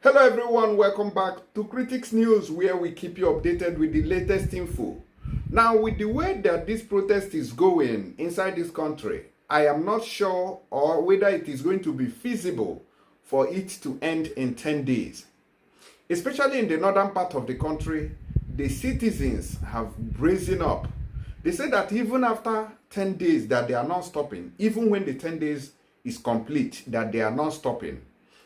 Hello everyone, welcome back to Critics News, where we keep you updated with the latest info. Now, with the way that this protest is going inside this country, I am not sure or whether it is going to be feasible for it to end in 10 days. Especially in the northern part of the country, the citizens have brazen up. They say that even after 10 days that they are not stopping, even when the 10 days is complete, that they are not stopping.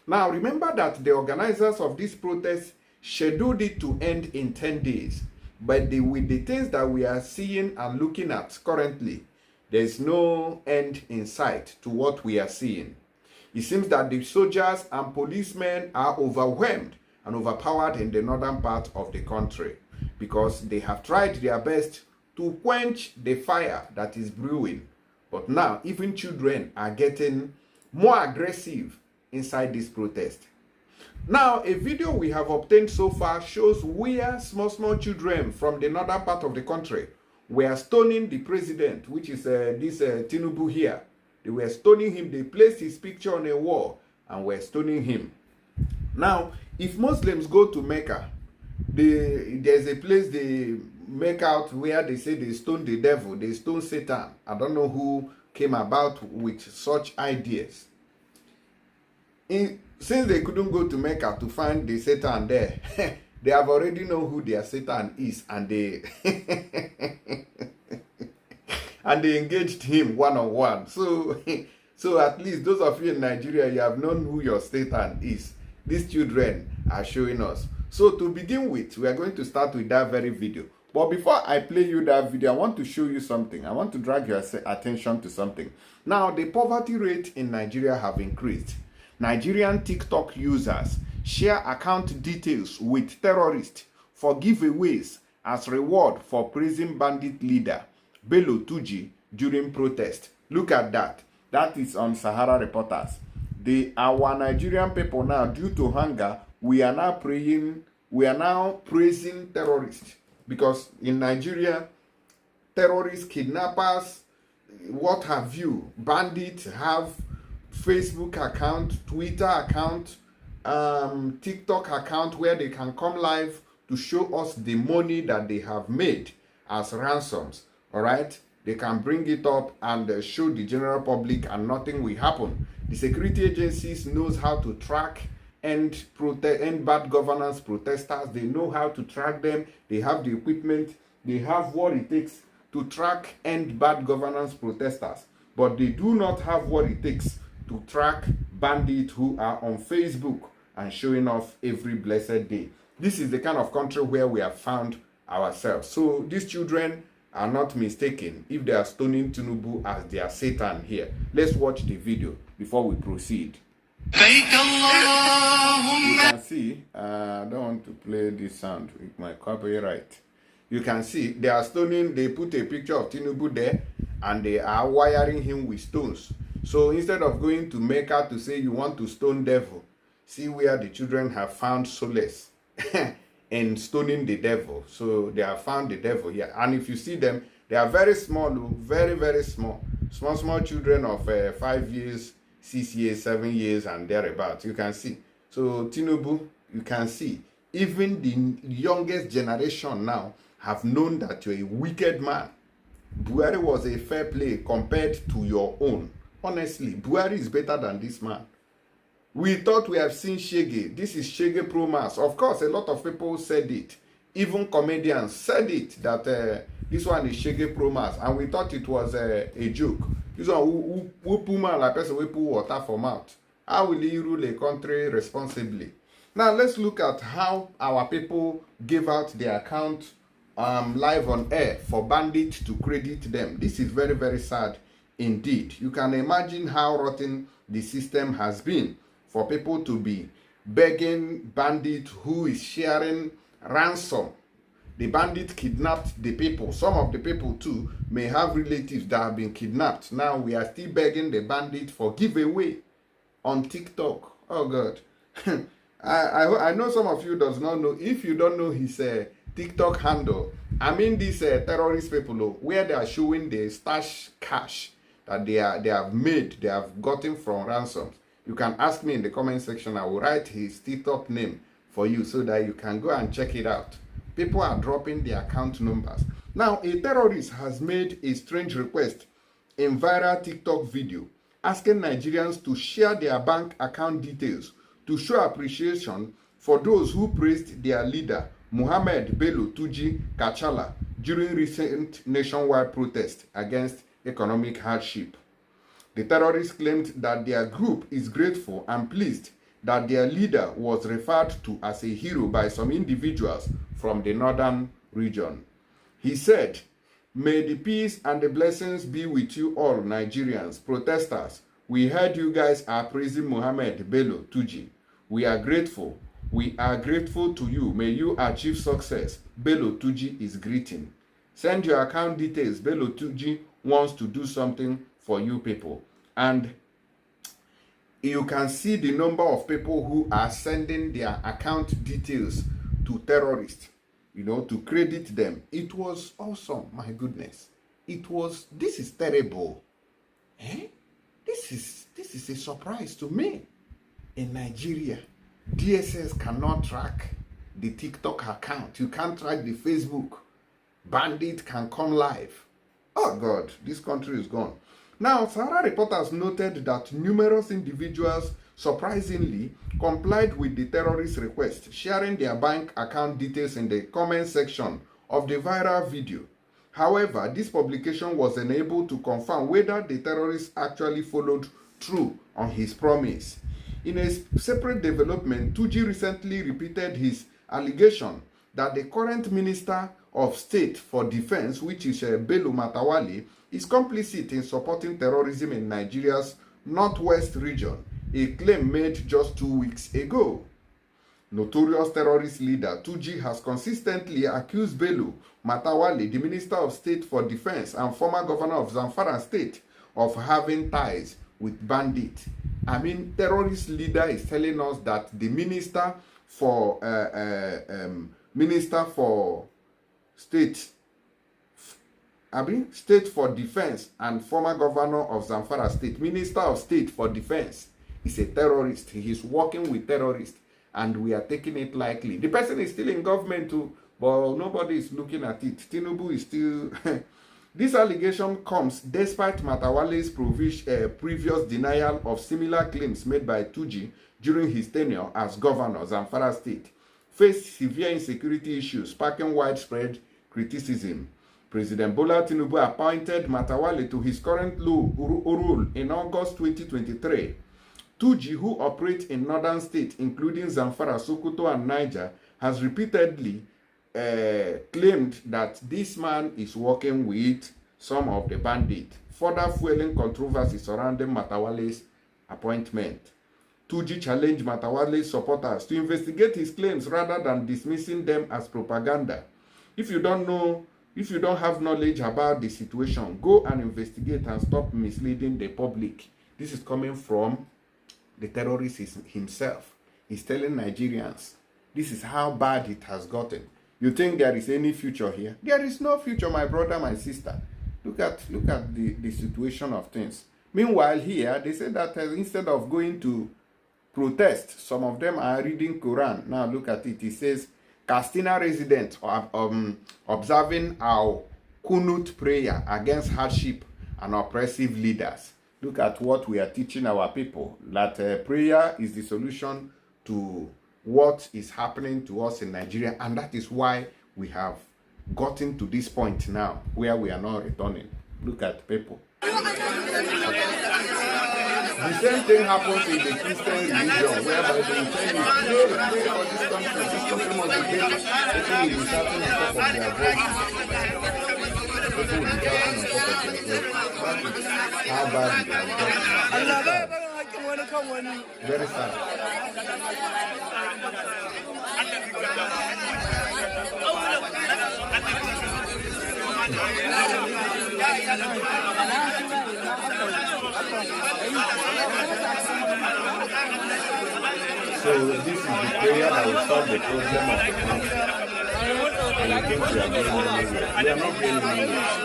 Now, remember that the organizers of this protest scheduled it to end in 10 days. But with the things that we are seeing and looking at currently, there is no end in sight to what we are seeing. It seems that the soldiers and policemen are overwhelmed and overpowered in the northern part of the country because they have tried their best to quench the fire that is brewing. But now, even children are getting more aggressive inside this protest. Now, a video we have obtained so far shows where small children from the northern part of the country were stoning the president, which is this Tinubu here. They were stoning him. They placed his picture on a wall and were stoning him. Now, if Muslims go to Mecca, there's a place they make out where they say they stone the devil, they stone Satan. I don't know who came about with such ideas. Since they couldn't go to Mecca to find the Satan there, they have already know who their Satan is, and they and they engaged him one-on-one. So at least those of you in Nigeria, you have known who your Satan is. These children are showing us. So to begin with, we are going to start with that very video. But before I play you that video, I want to show you something. I want to drag your attention to something. Now, the poverty rate in Nigeria have increased. Nigerian TikTok users share account details with terrorists for giveaways as reward for praising bandit leader Bello Tuji during protest. Look at that. That is on Sahara Reporters. Our Nigerian people now, due to hunger, we are now praising terrorists, because in Nigeria, terrorists, kidnappers, what have you, bandits have Facebook account, Twitter account, TikTok account, where they can come live to show us the money that they have made as ransoms. All right, they can bring it up and show the general public, and nothing will happen. The security agencies knows how to track and bad governance protesters. They know how to track them. They have the equipment. They have what it takes to track and bad governance protesters, but they do not have what it takes to track bandits who are on Facebook and showing off every blessed day. This is the kind of country where we have found ourselves. So these children are not mistaken if they are stoning Tinubu as their Satan here. Let's watch the video before we proceed. You can see, I don't want to play this sound with my copyright. You can see they are stoning, they put a picture of Tinubu there and they are wiring him with stones. So instead of going to Mecca to say you want to stone devil, see where the children have found solace in stoning the devil. So they have found the devil here. And if you see them, they are very small, very small. Small children of 5 years, 6 years, 7 years and thereabouts. You can see. So Tinubu, you can see, even the youngest generation now have known that you're a wicked man. Buhari was a fair play compared to your own. Honestly, Buhari is better than this man. We thought we have seen Shege. This is Shege Pro Mass. Of course, a lot of people said it. Even comedians said it, that this one is Shege Pro Mass. And we thought it was a joke. This one, who put man like person who put water for mouth. How will he rule a country responsibly? Now, let's look at how our people gave out their account live on air for bandits to credit them. This is very sad. Indeed, you can imagine how rotten the system has been for people to be begging bandit who is sharing ransom. The bandit kidnapped the people. Some of the people too may have relatives that have been kidnapped. Now we are still begging the bandit for giveaway on TikTok. Oh God. I know some of you does not know. If you don't know his TikTok handle, I mean these terrorist people where they are showing the stash cash that they have made, they have gotten from ransoms. You can ask me in the comment section. I will write his TikTok name for you so that you can go and check it out. People are dropping their account numbers. Now, a terrorist has made a strange request in viral TikTok video asking Nigerians to share their bank account details to show appreciation for those who praised their leader, Mohammed Bello Tuji Kachala, during recent nationwide protests against economic hardship. The terrorists claimed that their group is grateful and pleased that their leader was referred to as a hero by some individuals from the northern region. He said, "May the peace and the blessings be with you all, Nigerians, protesters. We heard you guys are praising Mohammed Bello Tuji. We are grateful. We are grateful to you. May you achieve success. Bello Tuji is greeting. Send your account details. Bello Tuji wants to do something for you people." And you can see the number of people who are sending their account details to terrorists, to credit them. It was awesome. My goodness. This is terrible. This is a surprise to me. In Nigeria, DSS cannot track the TikTok account. You can't track the Facebook. Bandit can come live. Oh God, this country is gone. Now, Sahara reporters noted that numerous individuals surprisingly complied with the terrorist request, sharing their bank account details in the comment section of the viral video. However, this publication was unable to confirm whether the terrorist actually followed through on his promise. In a separate development, Tuji recently repeated his allegation that the current Minister of State for Defense, which is Bello Matawalle, is complicit in supporting terrorism in Nigeria's northwest region, a claim made just 2 weeks ago. Notorious terrorist leader Tuji has consistently accused Bello Matawalle, the Minister of State for Defense and former governor of Zamfara State, of having ties with bandits. I mean, terrorist leader is telling us that the Minister for State for Defense and former governor of Zamfara State, Minister of State for Defense, is a terrorist. He is working with terrorists, and we are taking it lightly. The person is still in government too, but nobody is looking at it. Tinubu is still... This allegation comes despite Matawale's previous denial of similar claims made by Tuji during his tenure as governor of Zamfara State, faced severe insecurity issues, sparking widespread criticism. President Bola Tinubu appointed Matawalle to his current role in August 2023. Tuji, who operates in northern states including Zamfara, Sokoto, and Niger, has repeatedly claimed that this man is working with some of the bandits, further fueling controversy surrounding Matawalle's appointment. Tuji challenged Matawalle's supporters to investigate his claims rather than dismissing them as propaganda. If you don't have knowledge about the situation, go and investigate and stop misleading the public. This is coming from the terrorist himself. He's telling Nigerians, this is how bad it has gotten. You think there is any future here? There is no future, my brother, my sister. Look at the situation of things. Meanwhile, here, they say that instead of going to protest, some of them are reading Quran. Now, look at it. It says, Castina residents are observing our kunut prayer against hardship and oppressive leaders. Look at what we are teaching our people, that prayer is the solution to what is happening to us in Nigeria, and that is why we have gotten to this point now where we are not returning. Look at people. The same thing happens in the Christian religion, whereby they tell you, pray for this country must be better. People will be shouting on top of their voice. People will be shouting on top of their voice. That is how bad it has gotten. Very sad. So this is the prayer that will solve the problem of the country. And I think we are going anywhere. We are not going anywhere.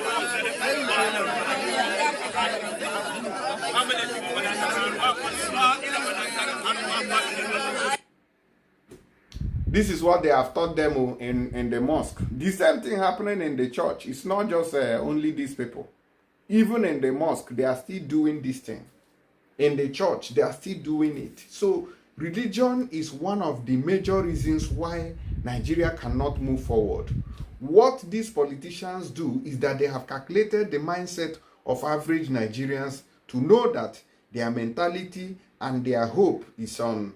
This is what they have taught them in the mosque. The same thing happening in the church. It's not just only these people. Even in the mosque, they are still doing this thing. In the church, they are still doing it. So religion is one of the major reasons why Nigeria cannot move forward. What these politicians do is that they have calculated the mindset of average Nigerians to know that their mentality and their hope is on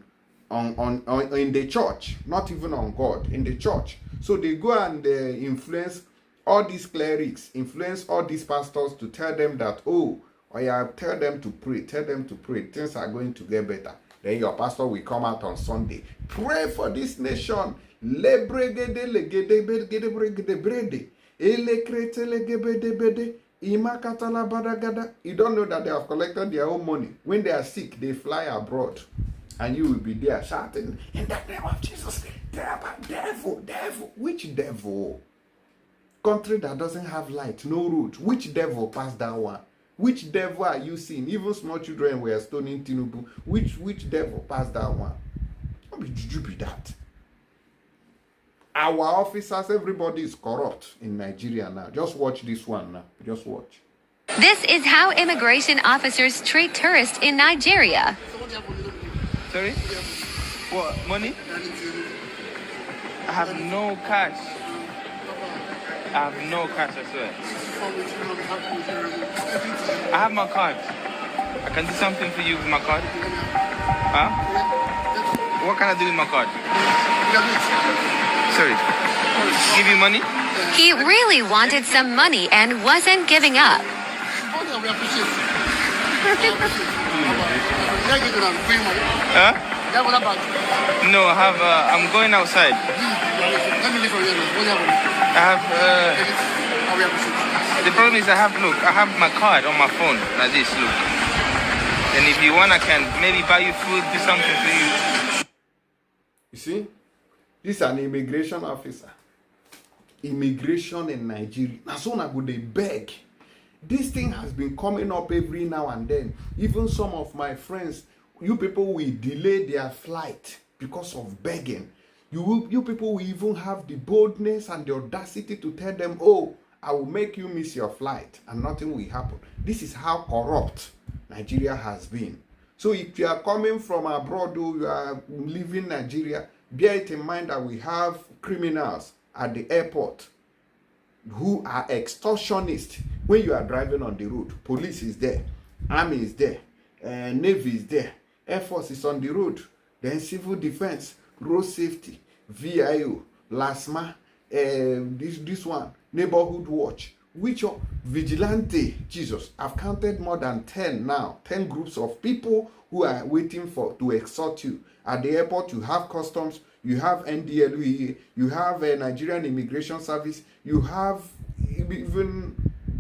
in the church, not even on God, in the church. So they go and influence all these clerics, influence all these pastors to tell them that, oh, yeah, tell them to pray, things are going to get better. Then your pastor will come out on Sunday, pray for this nation. You don't know that they have collected their own money. When they are sick, they fly abroad. And you will be there shouting, in the name of Jesus, devil. Which devil? Country that doesn't have light, no road. Which devil passed that one? Which devil are you seeing? Even small children were stoning Tinubu. Which devil passed that one? How did you be that? Our officers, everybody is corrupt in Nigeria now. Just watch this one now. Just watch. This is how immigration officers treat tourists in Nigeria. Sorry? What? Money? I have no cash. I have no cash, I swear. I have my card. I can do something for you with my card. Huh? What can I do with my card? Sorry. Give you money? He really wanted some money and wasn't giving up. Huh? No, I have. I'm going outside. I have. The problem is I have my card on my phone like this. Look. And if you want, I can maybe buy you food, do something for you. You see, this is an immigration officer. Immigration in Nigeria. Now, so I go they beg. This thing has been coming up every now and then. Even some of my friends, you people will delay their flight because of begging. You people will even have the boldness and the audacity to tell them, oh, I will make you miss your flight and nothing will happen. This is how corrupt Nigeria has been. So if you are coming from abroad or you are leaving Nigeria, bear it in mind that we have criminals at the airport who are extortionists. When you are driving on the road, police is there, army is there, navy is there, air force is on the road, then civil defense, road safety, VIO, LASMA, this one, neighborhood watch, which of vigilante. Jesus, I've counted more than 10 now, 10 groups of people who are waiting to extort you. At the airport, you have customs, you have NDLEA, you have a Nigerian Immigration Service, you have even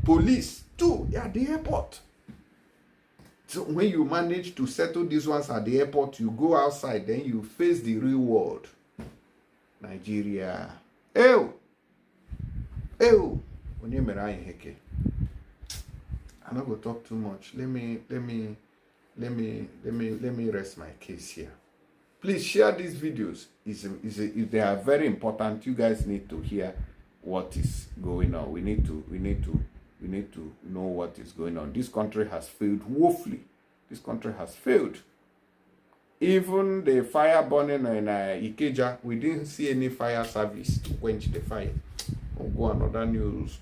police too at the airport. So when you manage to settle these ones at the airport, you go outside, then you face the real world. Nigeria. I'm not gonna talk too much. Let me rest my case here. Please share these videos. They are very important. You guys need to hear what is going on. We need to know what is going on. This country has failed woefully. This country has failed. Even the fire burning in Ikeja, we didn't see any fire service to quench the fire. We'll go another news.